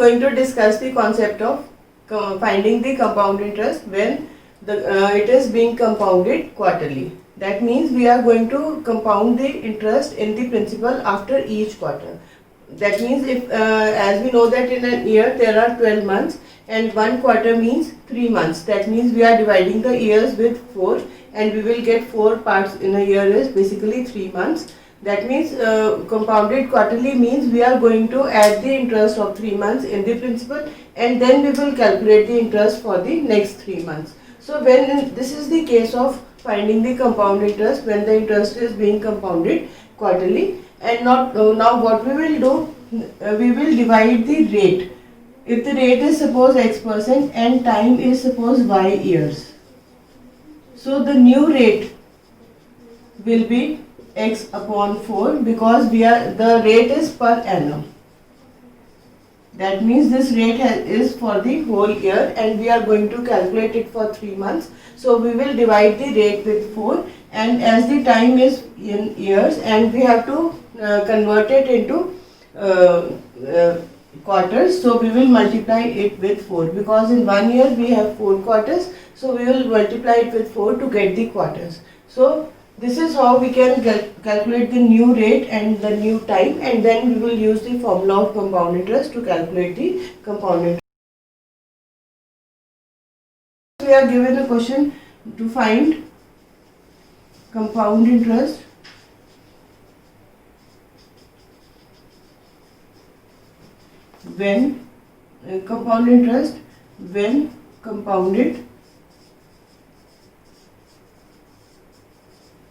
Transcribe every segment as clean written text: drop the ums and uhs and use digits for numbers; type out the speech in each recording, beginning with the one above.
going to discuss the concept of finding the compound interest when it is being compounded quarterly. That means we are going to compound the interest in the principal after each quarter. That means if as we know that in a year there are 12 months and one quarter means 3 months. That means we are dividing the years with 4 and we will get 4 parts in a year is basically 3 months. That means compounded quarterly means we are going to add the interest of 3 months in the principal and then we will calculate the interest for the next 3 months. So when this is the case of finding the compound interest when the interest is being compounded quarterly. And now what we will do, we will divide the rate. If the rate is suppose x% and time is suppose y years, so the new rate will be x upon 4 because the rate is per annum. That means this rate is for the whole year and we are going to calculate it for 3 months. So we will divide the rate with 4 and as the time is in years and we have to convert it into quarters. So we will multiply it with 4 because in 1 year we have 4 quarters. So we will multiply it with 4 to get the quarters. So this is how we can calculate the new rate and the new time, and then we will use the formula of compound interest to calculate the compound interest. We are given a question to find compound interest when compounded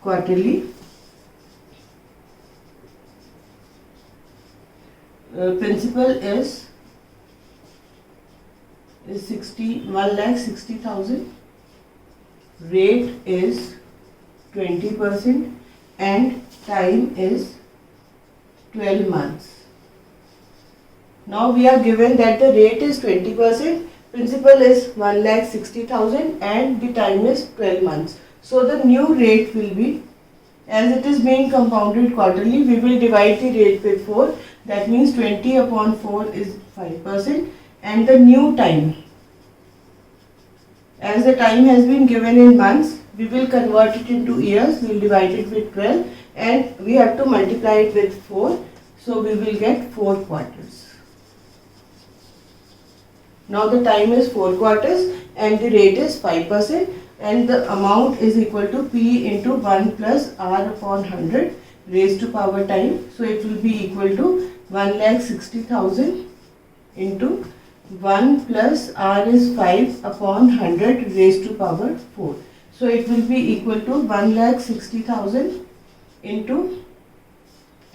quarterly. Principal is 1,60,000. Rate is 20% and time is 12 months. Now we are given that the rate is 20%, principal is 1,60,000 and the time is 12 months. So the new rate will be, as it is being compounded quarterly, we will divide the rate with 4. That means 20 upon 4 is 5%, and the new time, as the time has been given in months, we will convert it into years. We will divide it with 12 and we have to multiply it with 4. So we will get 4 quarters. Now the time is 4 quarters and the rate is 5%. And the amount is equal to P into 1 plus R upon 100 raised to power time. So it will be equal to 1,60,000 into 1 plus R is 5 upon 100 raised to power 4. So it will be equal to 1,60,000 into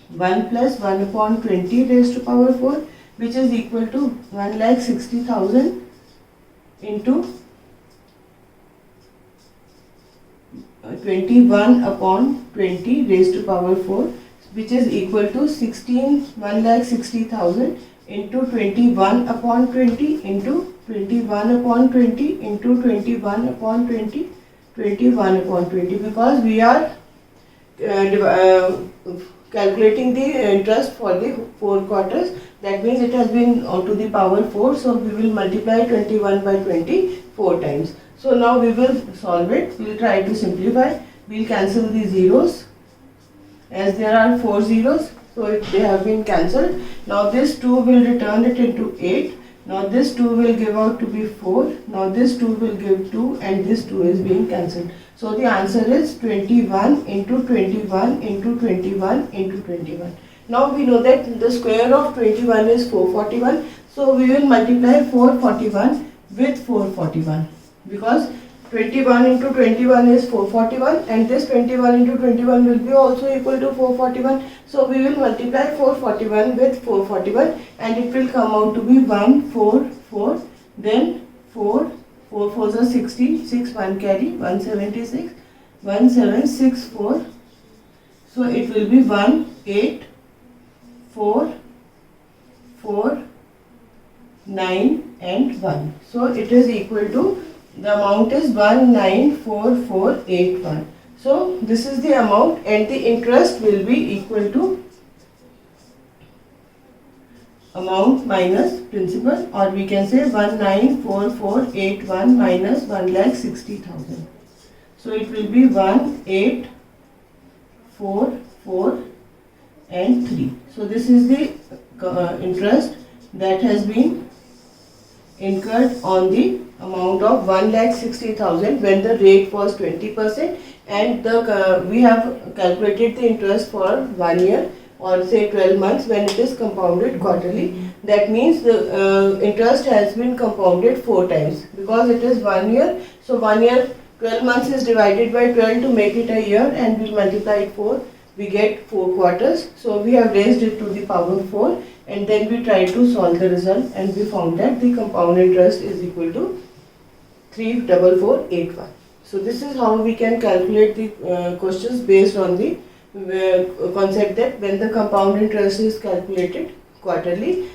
1 plus 1 upon 20 raised to power 4, which is equal to 1,60,000 into 21 upon 20 raised to power 4, which is equal to 1,60,000 into 21 upon 20 into 21 upon 20 into 21 upon 20, 21 upon 20, because we are calculating the interest for the 4 quarters. That means it has been to the power 4, so we will multiply 21 by 20 4 times. So now we will solve it. We will try to simplify. We will cancel the zeros as there are 4 zeros. So they have been cancelled. Now this 2 will return it into 8. Now this 2 will give out to be 4. Now this 2 will give 2 and this 2 is being cancelled. So the answer is 21 into 21 into 21 into 21. Now we know that the square of 21 is 441. So we will multiply 441 with 441 because 21 into 21 is 441 and this 21 into 21 will be also equal to 441. So we will multiply 441 with 441 and it will come out to be 144, then 4, 4 4s are 60, 6 1 carry, 176, 1764. So it will be 1 8 4 4 9 and 1. So it is equal to, the amount is 194481. So this is the amount and the interest will be equal to amount minus principal, or we can say 194481 minus 1,60,000. So it will be 1844 and 3. So this is the interest that has been incurred on the amount of 1,60,000 when the rate was 20%, and we have calculated the interest for 1 year or say 12 months when it is compounded quarterly. That means the interest has been compounded 4 times because it is 1 year. So 1 year, 12 months is divided by 12 to make it a year, and we multiply it 4. We get 4 quarters. So we have raised it to the power 4, and then we tried to solve the result, and we found that the compound interest is equal to 34481. So this is how we can calculate the questions based on the concept that when the compound interest is calculated quarterly,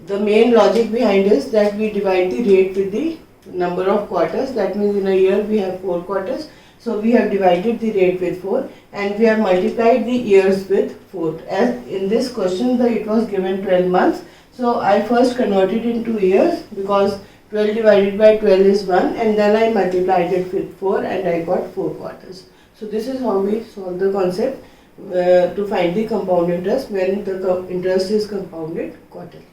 the main logic behind is that we divide the rate with the number of quarters. That means in a year we have 4 quarters. So we have divided the rate with 4, and we have multiplied the years with 4. As in this question it was given 12 months. So I first converted into years because 12 divided by 12 is 1, and then I multiplied it with 4 and I got 4 quarters. So this is how we solve the concept to find the compound interest when the interest is compounded quarterly.